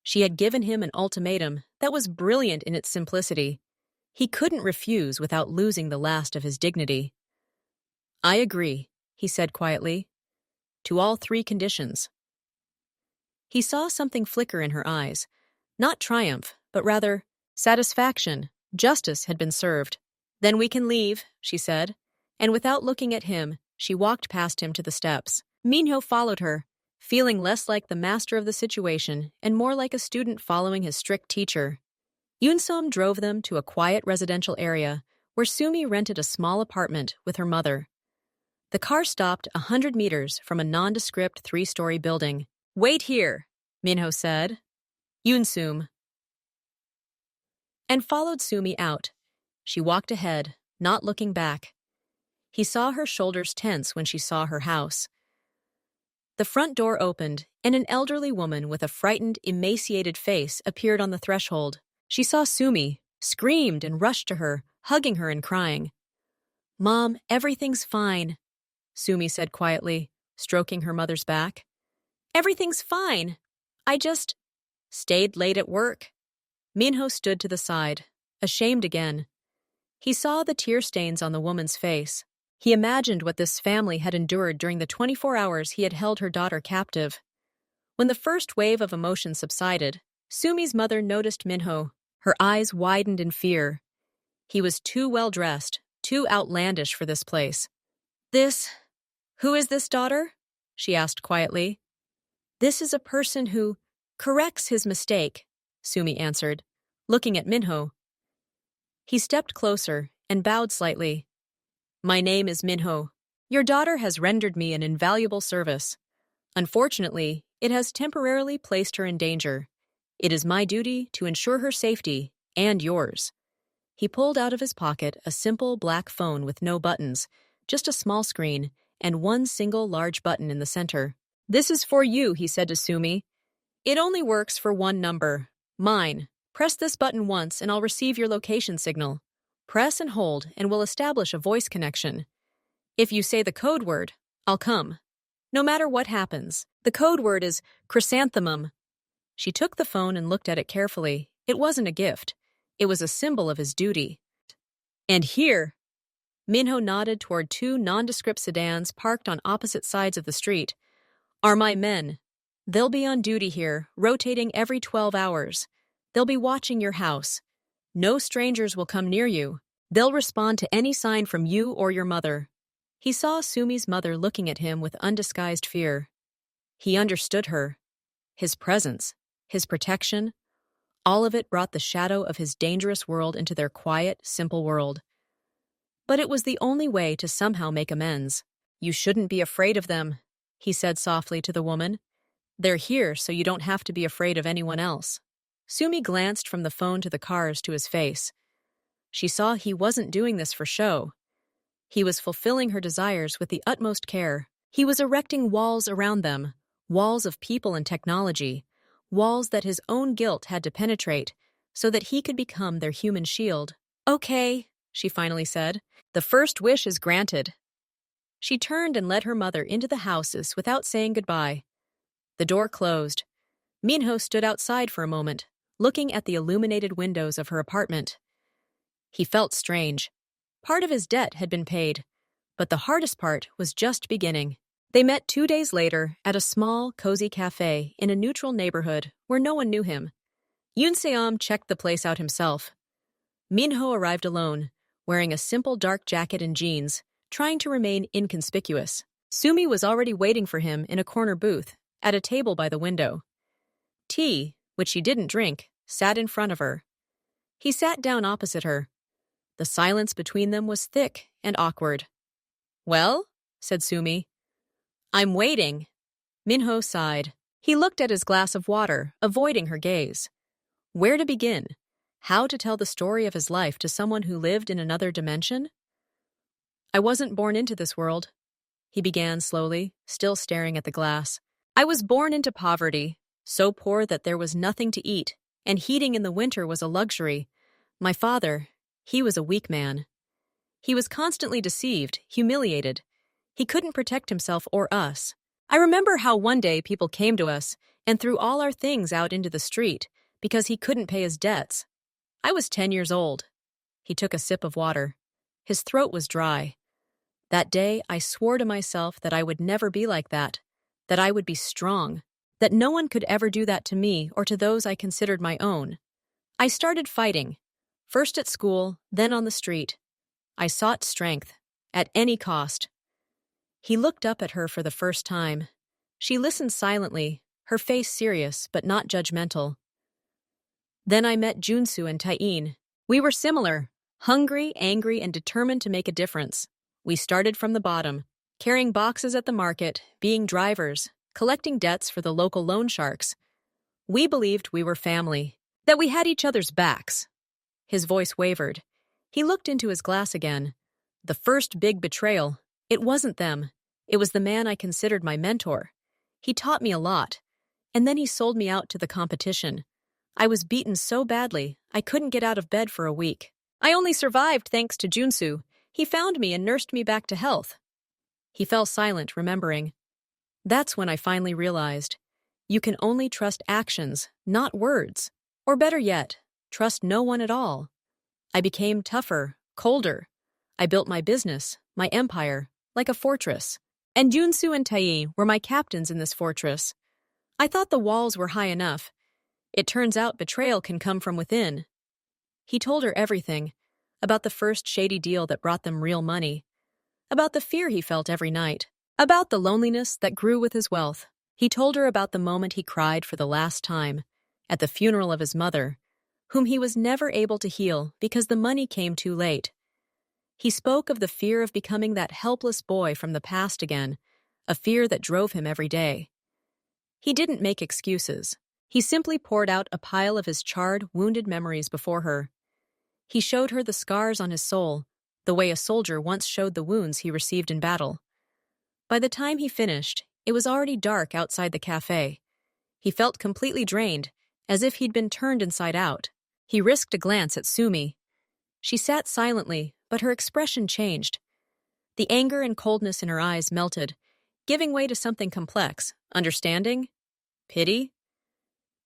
She had given him an ultimatum that was brilliant in its simplicity. He couldn't refuse without losing the last of his dignity. I agree, he said quietly, to all 3 conditions. He saw something flicker in her eyes. Not triumph, but rather satisfaction. Justice had been served. Then we can leave, she said, and without looking at him, she walked past him to the steps. Minho followed her, feeling less like the master of the situation and more like a student following his strict teacher. Yoonsom drove them to a quiet residential area where Sumi rented a small apartment with her mother. The car stopped 100 meters from a nondescript 3-story building. Wait here, Minho said. Yoonsum. And followed Sumi out. She walked ahead, not looking back. He saw her shoulders tense when she saw her house. The front door opened, and an elderly woman with a frightened, emaciated face appeared on the threshold. She saw Sumi, screamed and rushed to her, hugging her and crying. Mom, everything's fine, Sumi said quietly, stroking her mother's back. Everything's fine. I just stayed late at work. Minho stood to the side, ashamed again. He saw the tear stains on the woman's face. He imagined what this family had endured during the 24 hours he had held her daughter captive. When the first wave of emotion subsided, Sumi's mother noticed Minho. Her eyes widened in fear. He was too well-dressed, too outlandish for this place. Who is this daughter? She asked quietly. This is a person who corrects his mistake, Sumi answered, looking at Minho. He stepped closer and bowed slightly. My name is Minho. Your daughter has rendered me an invaluable service. Unfortunately, it has temporarily placed her in danger. It is my duty to ensure her safety and yours. He pulled out of his pocket a simple black phone with no buttons, just a small screen, and one single large button in the center. This is for you, he said to Sumi. It only works for one number, mine. Press this button once and I'll receive your location signal. Press and hold and we'll establish a voice connection. If you say the code word, I'll come. No matter what happens, the code word is chrysanthemum. She took the phone and looked at it carefully. It wasn't a gift. It was a symbol of his duty. And here, Minho nodded toward 2 nondescript sedans parked on opposite sides of the street, are my men. They'll be on duty here, rotating every 12 hours. They'll be watching your house. No strangers will come near you. They'll respond to any sign from you or your mother. He saw Sumi's mother looking at him with undisguised fear. He understood her. His presence, his protection, all of it brought the shadow of his dangerous world into their quiet, simple world. But it was the only way to somehow make amends. You shouldn't be afraid of them, he said softly to the woman. They're here so you don't have to be afraid of anyone else. Sumi glanced from the phone to the cars to his face. She saw he wasn't doing this for show. He was fulfilling her desires with the utmost care. He was erecting walls around them, walls of people and technology, walls that his own guilt had to penetrate, so that he could become their human shield. Okay, she finally said. The first wish is granted. She turned and led her mother into the houses without saying goodbye. The door closed. Minho stood outside for a moment, looking at the illuminated windows of her apartment. He felt strange. Part of his debt had been paid, but the hardest part was just beginning. They met 2 days later at a small, cozy cafe in a neutral neighborhood where no one knew him. Yoon checked the place out himself. Minho arrived alone, wearing a simple dark jacket and jeans, trying to remain inconspicuous. Sumi was already waiting for him in a corner booth, at a table by the window. Tea, which she didn't drink, sat in front of her. He sat down opposite her. The silence between them was thick and awkward. "Well?" said Sumi. "I'm waiting." Minho sighed. He looked at his glass of water, avoiding her gaze. Where to begin? How to tell the story of his life to someone who lived in another dimension? "I wasn't born into this world," he began slowly, still staring at the glass. "I was born into poverty, so poor that there was nothing to eat, and heating in the winter was a luxury. My father, he was a weak man. He was constantly deceived, humiliated. He couldn't protect himself or us. I remember how one day people came to us and threw all our things out into the street because he couldn't pay his debts. I was 10 years old." He took a sip of water. His throat was dry. "That day, I swore to myself that I would never be like that I would be strong, that no one could ever do that to me or to those I considered my own. I started fighting, first at school, then on the street. I sought strength, at any cost." He looked up at her for the first time. She listened silently, her face serious but not judgmental. "Then I met Junsu and Taein. We were similar, hungry, angry, and determined to make a difference. We started from the bottom, carrying boxes at the market, being drivers, collecting debts for the local loan sharks. We believed we were family, that we had each other's backs." His voice wavered. He looked into his glass again. "The first big betrayal, it wasn't them. It was the man I considered my mentor. He taught me a lot. And then he sold me out to the competition. I was beaten so badly, I couldn't get out of bed for a week. I only survived thanks to Junsu. He found me and nursed me back to health." He fell silent, remembering. "That's when I finally realized. You can only trust actions, not words. Or better yet, trust no one at all. I became tougher, colder. I built my business, my empire, like a fortress. And Junsu and Tae were my captains in this fortress. I thought the walls were high enough. It turns out betrayal can come from within." He told her everything, about the first shady deal that brought them real money, about the fear he felt every night, about the loneliness that grew with his wealth. He told her about the moment he cried for the last time, at the funeral of his mother, whom he was never able to heal because the money came too late. He spoke of the fear of becoming that helpless boy from the past again, a fear that drove him every day. He didn't make excuses. He simply poured out a pile of his charred, wounded memories before her. He showed her the scars on his soul, the way a soldier once showed the wounds he received in battle. By the time he finished, it was already dark outside the cafe. He felt completely drained, as if he'd been turned inside out. He risked a glance at Sumi. She sat silently, but her expression changed. The anger and coldness in her eyes melted, giving way to something complex, understanding, pity.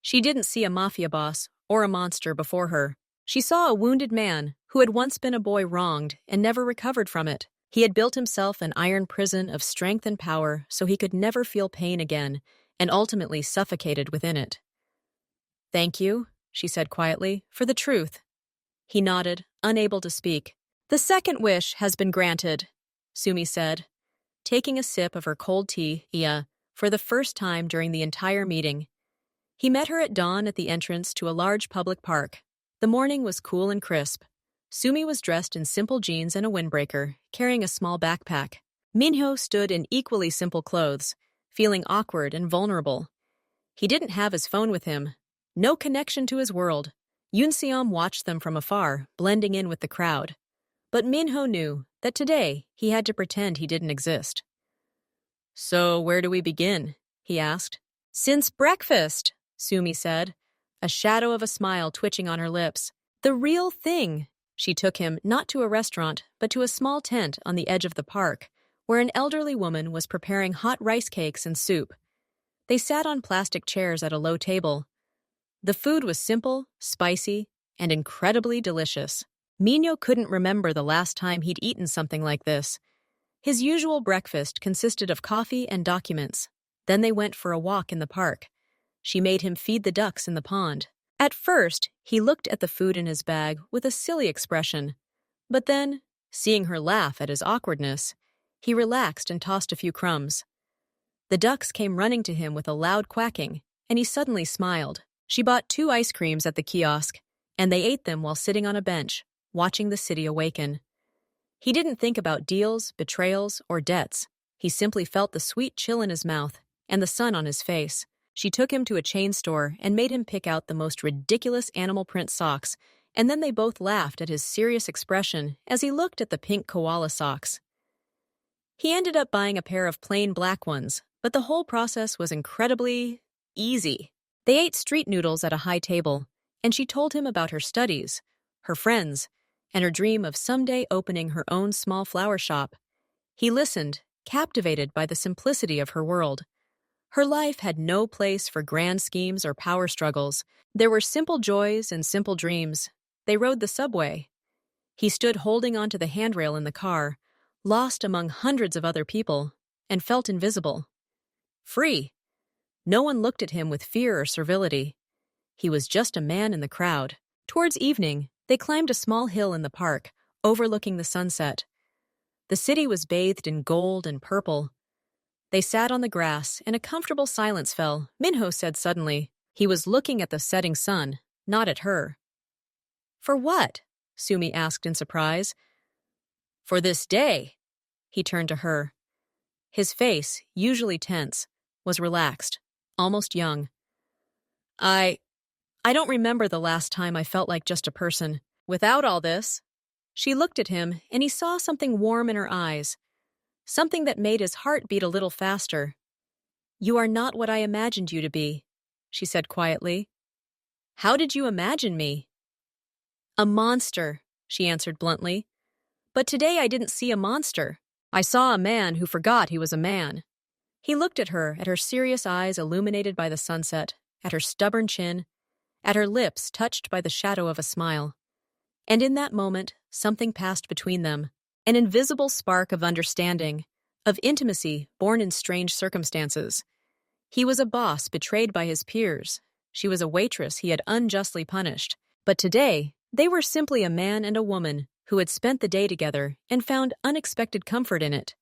She didn't see a mafia boss or a monster before her. She saw a wounded man who had once been a boy wronged and never recovered from it. He had built himself an iron prison of strength and power so he could never feel pain again, and ultimately suffocated within it. "Thank you," she said quietly, "for the truth." He nodded, unable to speak. "The second wish has been granted," Sumi said, taking a sip of her cold tea, for the first time during the entire meeting. He met her at dawn at the entrance to a large public park. The morning was cool and crisp. Sumi was dressed in simple jeans and a windbreaker, carrying a small backpack. Minho stood in equally simple clothes, feeling awkward and vulnerable. He didn't have his phone with him. No connection to his world. Yoon watched them from afar, blending in with the crowd. But Minho knew that today he had to pretend he didn't exist. "So where do we begin?" he asked. "Since breakfast," Sumi said, a shadow of a smile twitching on her lips. "The real thing." She took him not to a restaurant, but to a small tent on the edge of the park, where an elderly woman was preparing hot rice cakes and soup. They sat on plastic chairs at a low table. The food was simple, spicy, and incredibly delicious. Minho couldn't remember the last time he'd eaten something like this. His usual breakfast consisted of coffee and documents. Then they went for a walk in the park. She made him feed the ducks in the pond. At first, he looked at the food in his bag with a silly expression. But then, seeing her laugh at his awkwardness, he relaxed and tossed a few crumbs. The ducks came running to him with a loud quacking, and he suddenly smiled. She bought 2 ice creams at the kiosk, and they ate them while sitting on a bench, watching the city awaken. He didn't think about deals, betrayals, or debts. He simply felt the sweet chill in his mouth and the sun on his face. She took him to a chain store and made him pick out the most ridiculous animal print socks, and then they both laughed at his serious expression as he looked at the pink koala socks. He ended up buying a pair of plain black ones, but the whole process was incredibly easy. They ate street noodles at a high table, and she told him about her studies, her friends, and her dream of someday opening her own small flower shop. He listened, captivated by the simplicity of her world. Her life had no place for grand schemes or power struggles. There were simple joys and simple dreams. They rode the subway. He stood holding onto the handrail in the car, lost among hundreds of other people, and felt invisible. Free. No one looked at him with fear or servility. He was just a man in the crowd. Towards evening, they climbed a small hill in the park, overlooking the sunset. The city was bathed in gold and purple. They sat on the grass, and a comfortable silence fell. Minho said suddenly. He was looking at the setting sun, not at her. "For what?" Sumi asked in surprise. "For this day." He turned to her. His face, usually tense, was relaxed, almost young. I don't remember the last time I felt like just a person. Without all this." She looked at him, and he saw something warm in her eyes, something that made his heart beat a little faster. "You are not what I imagined you to be," she said quietly. "How did you imagine me?" "A monster," she answered bluntly. "But today I didn't see a monster. I saw a man who forgot he was a man." He looked at her serious eyes illuminated by the sunset, at her stubborn chin, at her lips touched by the shadow of a smile. And in that moment, something passed between them, an invisible spark of understanding, of intimacy born in strange circumstances. He was a boss betrayed by his peers. She was a waitress he had unjustly punished. But today, they were simply a man and a woman who had spent the day together and found unexpected comfort in it.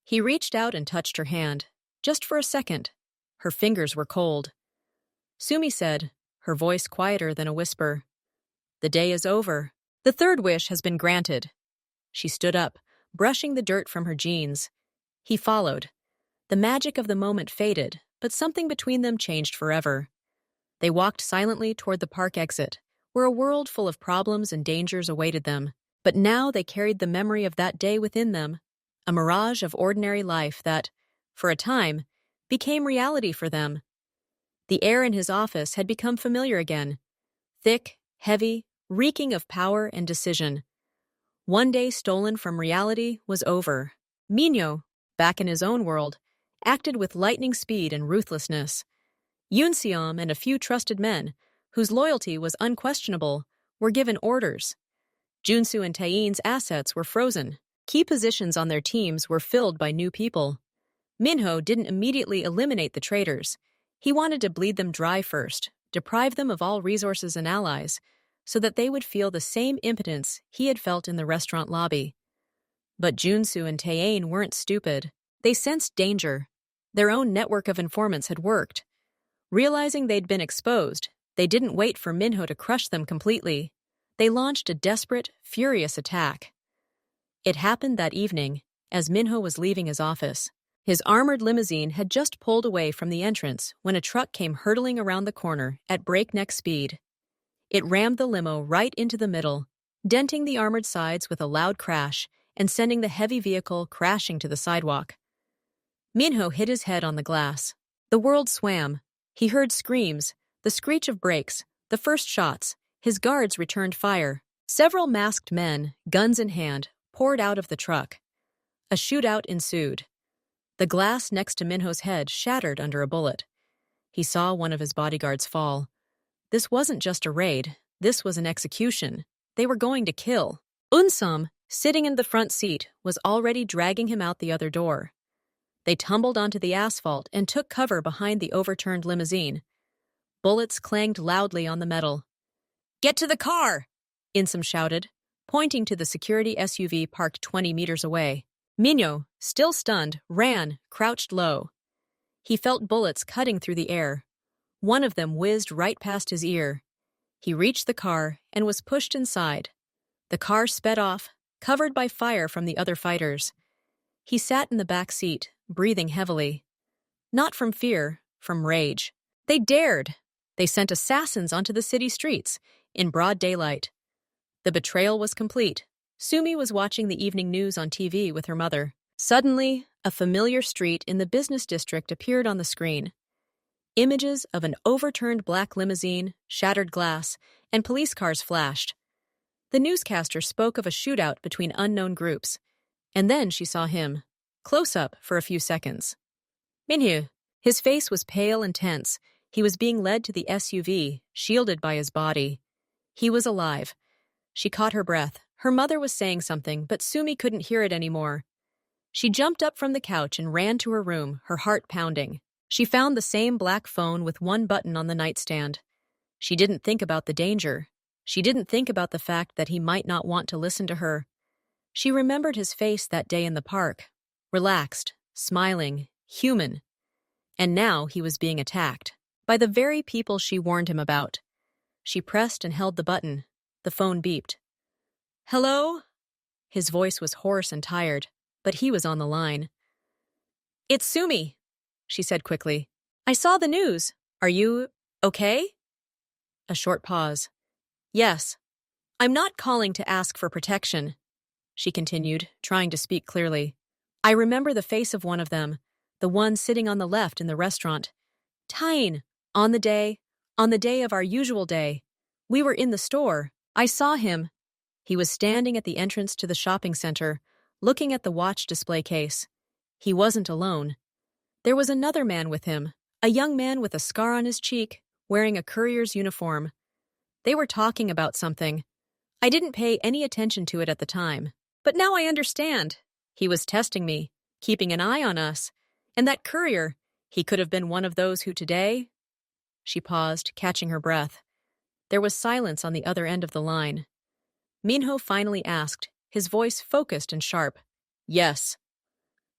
He reached out and touched her hand, just for a second. Her fingers were cold. Sumi said, her voice quieter than a whisper, "The day is over. The third wish has been granted." She stood up, brushing the dirt from her jeans. He followed. The magic of the moment faded, but something between them changed forever. They walked silently toward the park exit, where a world full of problems and dangers awaited them. But now they carried the memory of that day within them, a mirage of ordinary life that, for a time, became reality for them. The air in his office had become familiar again, thick, heavy, reeking of power and decision. One day stolen from reality was over. Minho, back in his own world, acted with lightning speed and ruthlessness. Yunseom and a few trusted men, whose loyalty was unquestionable, were given orders. Junsu and Tain's assets were frozen. Key positions on their teams were filled by new people. Minho didn't immediately eliminate the traitors. He wanted to bleed them dry first, deprive them of all resources and allies, so that they would feel the same impotence he had felt in the restaurant lobby. But Junsu and Tain weren't stupid. They sensed danger. Their own network of informants had worked. Realizing they'd been exposed, they didn't wait for Minho to crush them completely. They launched a desperate, furious attack. It happened that evening, as Minho was leaving his office. His armored limousine had just pulled away from the entrance when a truck came hurtling around the corner at breakneck speed. It rammed the limo right into the middle, denting the armored sides with a loud crash and sending the heavy vehicle crashing to the sidewalk. Minho hit his head on the glass. The world swam. He heard screams, the screech of brakes, the first shots. His guards returned fire. Several masked men, guns in hand, poured out of the truck. A shootout ensued. The glass next to Minho's head shattered under a bullet. He saw one of his bodyguards fall. This wasn't just a raid. This was an execution. They were going to kill. Unsum, sitting in the front seat, was already dragging him out the other door. They tumbled onto the asphalt and took cover behind the overturned limousine. Bullets clanged loudly on the metal. "Get to the car!" Insum shouted, pointing to the security SUV parked 20 meters away. Mignot, still stunned, ran, crouched low. He felt bullets cutting through the air. One of them whizzed right past his ear. He reached the car and was pushed inside. The car sped off, covered by fire from the other fighters. He sat in the back seat, breathing heavily. Not from fear, from rage. They dared. They sent assassins onto the city streets, in broad daylight. The betrayal was complete. Sumi was watching the evening news on TV with her mother. Suddenly, a familiar street in the business district appeared on the screen. Images of an overturned black limousine, shattered glass, and police cars flashed. The newscaster spoke of a shootout between unknown groups. And then she saw him, close up for a few seconds. Minhu. His face was pale and tense. He was being led to the SUV, shielded by his body. He was alive. She caught her breath. Her mother was saying something, but Sumi couldn't hear it anymore. She jumped up from the couch and ran to her room, her heart pounding. She found the same black phone with one button on the nightstand. She didn't think about the danger. She didn't think about the fact that he might not want to listen to her. She remembered his face that day in the park, relaxed, smiling, human. And now he was being attacked, by the very people she warned him about. She pressed and held the button. The phone beeped. "Hello?" His voice was hoarse and tired, but he was on the line. "It's Sumi," she said quickly. "I saw the news. Are you okay?" A short pause. "Yes. I'm not calling to ask for protection," she continued, trying to speak clearly. "I remember the face of one of them, the one sitting on the left in the restaurant. Tyne, on the day of our usual day. We were in the store. I saw him. He was standing at the entrance to the shopping center, looking at the watch display case. He wasn't alone. There was another man with him, a young man with a scar on his cheek, wearing a courier's uniform. They were talking about something. I didn't pay any attention to it at the time, but now I understand. He was testing me, keeping an eye on us. And that courier, he could have been one of those who today—" She paused, catching her breath. There was silence on the other end of the line. Minho finally asked, his voice focused and sharp. "Yes.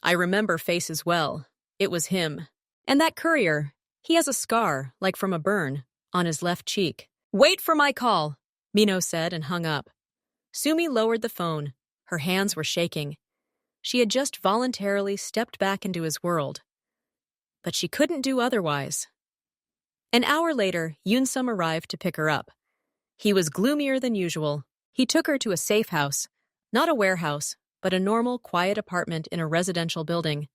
I remember faces well. It was him. And that courier, he has a scar, like from a burn, on his left cheek." "Wait for my call," Minho said and hung up. Sumi lowered the phone. Her hands were shaking. She had just voluntarily stepped back into his world. But she couldn't do otherwise. An hour later, Yunsum arrived to pick her up. He was gloomier than usual. He took her to a safe house, not a warehouse, but a normal, quiet apartment in a residential building.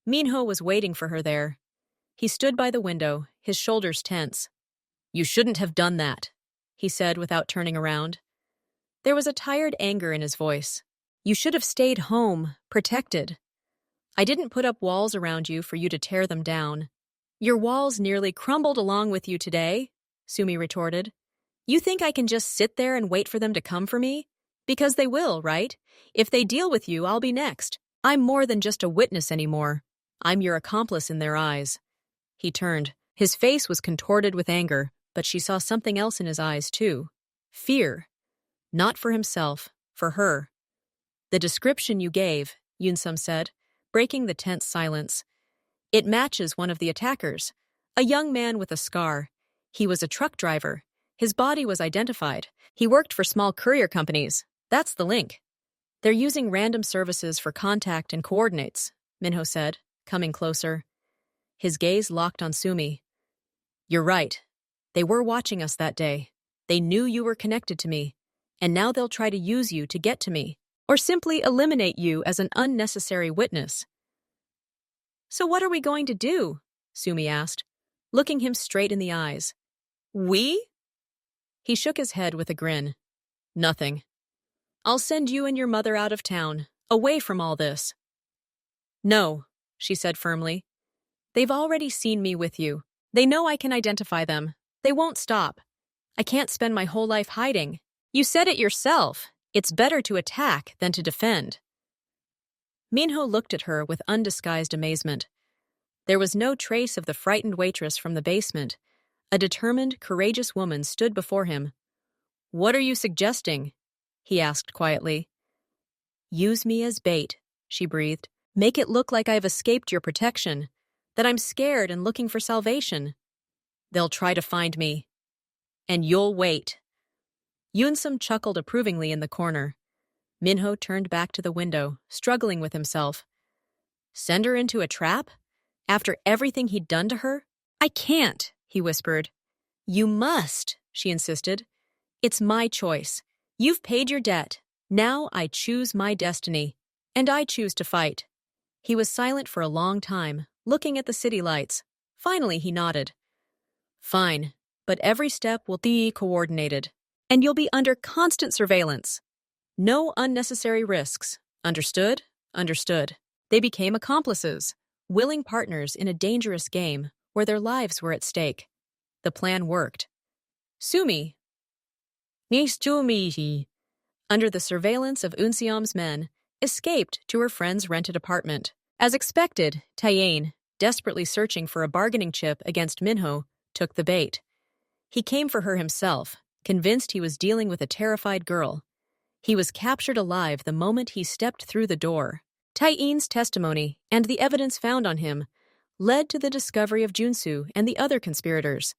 Minho was waiting for her there. He stood by the window, his shoulders tense. "You shouldn't have done that," he said without turning around. There was a tired anger in his voice. "You should have stayed home, protected. I didn't put up walls around you for you to tear them down." "Your walls nearly crumbled along with you today," Sumi retorted. "You think I can just sit there and wait for them to come for me? Because they will, right? If they deal with you, I'll be next. I'm more than just a witness anymore. I'm your accomplice in their eyes." He turned. His face was contorted with anger, but she saw something else in his eyes, too. Fear. Not for himself, for her. "The description you gave," Yunsum said, breaking the tense silence. "It matches one of the attackers. A young man with a scar. He was a truck driver. His body was identified. He worked for small courier companies. That's the link." "They're using random services for contact and coordinates," Minho said, coming closer. His gaze locked on Sumi. "You're right. They were watching us that day. They knew you were connected to me. And now they'll try to use you to get to me, or simply eliminate you as an unnecessary witness." "So what are we going to do?" Sumi asked, looking him straight in the eyes. "We?" He shook his head with a grin. "Nothing. I'll send you and your mother out of town, away from all this." "No," she said firmly. "They've already seen me with you. They know I can identify them. They won't stop. I can't spend my whole life hiding. You said it yourself. It's better to attack than to defend. Minho looked at her with undisguised amazement. There was no trace of the frightened waitress from the basement. A determined, courageous woman stood before him. "What are you suggesting?" he asked quietly. "Use me as bait," she breathed. "Make it look like I've escaped your protection, that I'm scared and looking for salvation. They'll try to find me. And you'll wait." Yunsum chuckled approvingly in the corner. Minho turned back to the window, struggling with himself. Send her into a trap? After everything he'd done to her? "I can't," he whispered. "You must," she insisted. "It's my choice. You've paid your debt. Now I choose my destiny. And I choose to fight." He was silent for a long time, looking at the city lights. Finally, he nodded. "Fine, but every step will be coordinated. And you'll be under constant surveillance. No unnecessary risks. Understood?" Understood. They became accomplices, willing partners in a dangerous game where their lives were at stake. The plan worked. Sumi, under the surveillance of Unsiam's men, escaped to her friend's rented apartment. As expected, Tayane, desperately searching for a bargaining chip against Minho, took the bait. He came for her himself, convinced he was dealing with a terrified girl. He was captured alive the moment he stepped through the door. Tayane's testimony and the evidence found on him led to the discovery of Junsu and the other conspirators.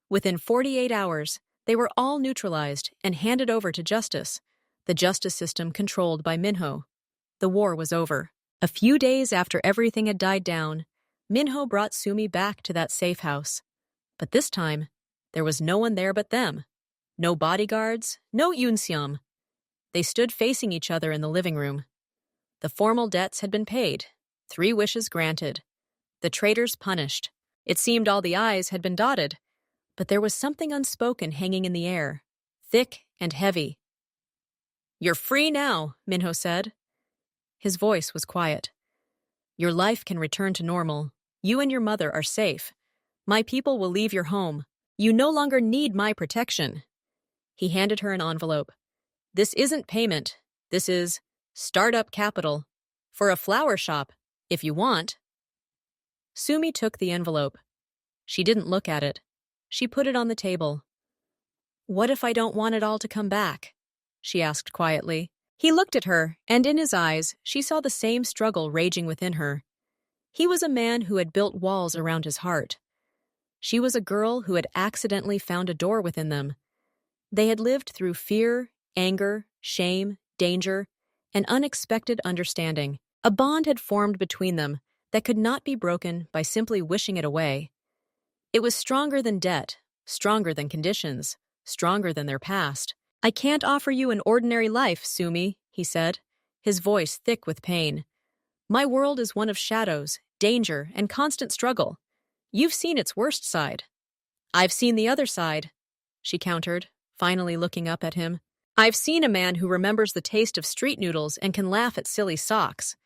Within 48 hours, they were all neutralized and handed over to justice, the justice system controlled by Minho. The war was over. A few days after everything had died down, Minho brought Sumi back to that safe house. But this time, there was no one there but them. No bodyguards, no Yunsiam. They stood facing each other in the living room. The formal debts had been paid, 3 wishes granted, the traitors punished. It seemed all the I's had been dotted, but there was something unspoken hanging in the air, thick and heavy. "You're free now," Minho said. His voice was quiet. "Your life can return to normal. You and your mother are safe. My people will leave your home. You no longer need my protection." He handed her an envelope. "This isn't payment. This is startup capital. For a flower shop, if you want." Sumi took the envelope. She didn't look at it. She put it on the table. "What if I don't want it all to come back?" she asked quietly. He looked at her, and in his eyes, she saw the same struggle raging within her. He was a man who had built walls around his heart. She was a girl who had accidentally found a door within them. They had lived through fear, anger, shame, danger, and unexpected understanding. A bond had formed between them that could not be broken by simply wishing it away. It was stronger than debt, stronger than conditions, stronger than their past. "I can't offer you an ordinary life, Sumi," he said, his voice thick with pain. "My world is one of shadows, danger, and constant struggle. You've seen its worst side." "I've seen the other side," she countered, finally looking up at him. "I've seen a man who remembers the taste of street noodles and can laugh at silly socks."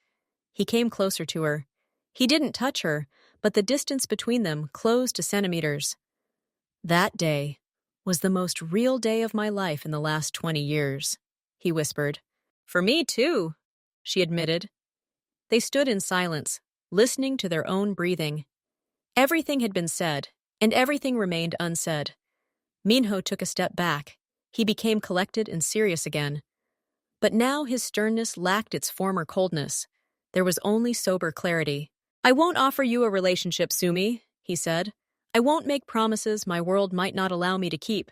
He came closer to her. He didn't touch her, but the distance between them closed to centimeters. "That day was the most real day of my life in the last 20 years, he whispered. "For me, too," she admitted. They stood in silence, listening to their own breathing. Everything had been said, and everything remained unsaid. Minho took a step back. He became collected and serious again. But now his sternness lacked its former coldness. There was only sober clarity. "I won't offer you a relationship, Sumi," he said. "I won't make promises my world might not allow me to keep.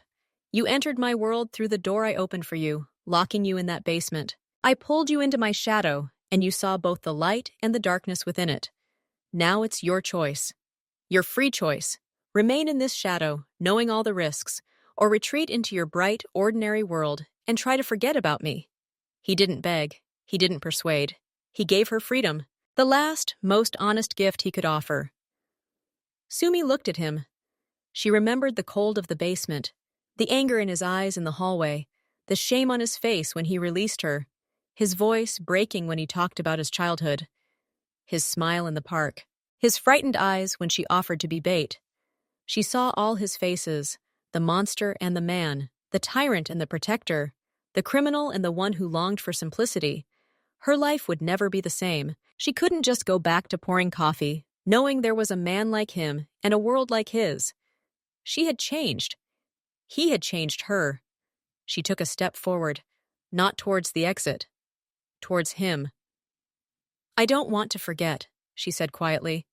You entered my world through the door I opened for you, locking you in that basement. I pulled you into my shadow, and you saw both the light and the darkness within it. Now it's your choice. Your free choice. Remain in this shadow, knowing all the risks, or retreat into your bright, ordinary world and try to forget about me." He didn't beg. He didn't persuade. He gave her freedom, the last, most honest gift he could offer. Sumi looked at him. She remembered the cold of the basement, the anger in his eyes in the hallway, the shame on his face when he released her, his voice breaking when he talked about his childhood, his smile in the park, his frightened eyes when she offered to be bait. She saw all his faces, the monster and the man, the tyrant and the protector, the criminal and the one who longed for simplicity. Her life would never be the same. She couldn't just go back to pouring coffee, knowing there was a man like him and a world like his. She had changed. He had changed her. She took a step forward, not towards the exit, towards him. "I don't want to forget," she said quietly.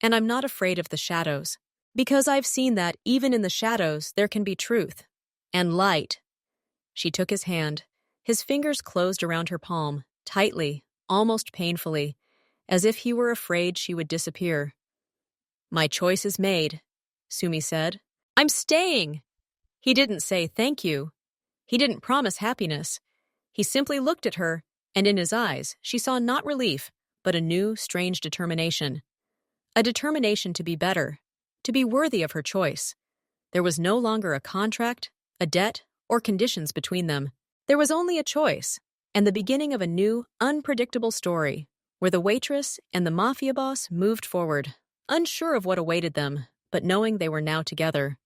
"And I'm not afraid of the shadows, because I've seen that even in the shadows there can be truth and light." She took his hand. His fingers closed around her palm, tightly, almost painfully, as if he were afraid she would disappear. "My choice is made," Sumi said. "I'm staying." He didn't say thank you. He didn't promise happiness. He simply looked at her, and in his eyes she saw not relief, but a new, strange determination. A determination to be better, to be worthy of her choice. There was no longer a contract, a debt, or conditions between them. There was only a choice, and the beginning of a new, unpredictable story, where the waitress and the mafia boss moved forward, unsure of what awaited them, but knowing they were now together.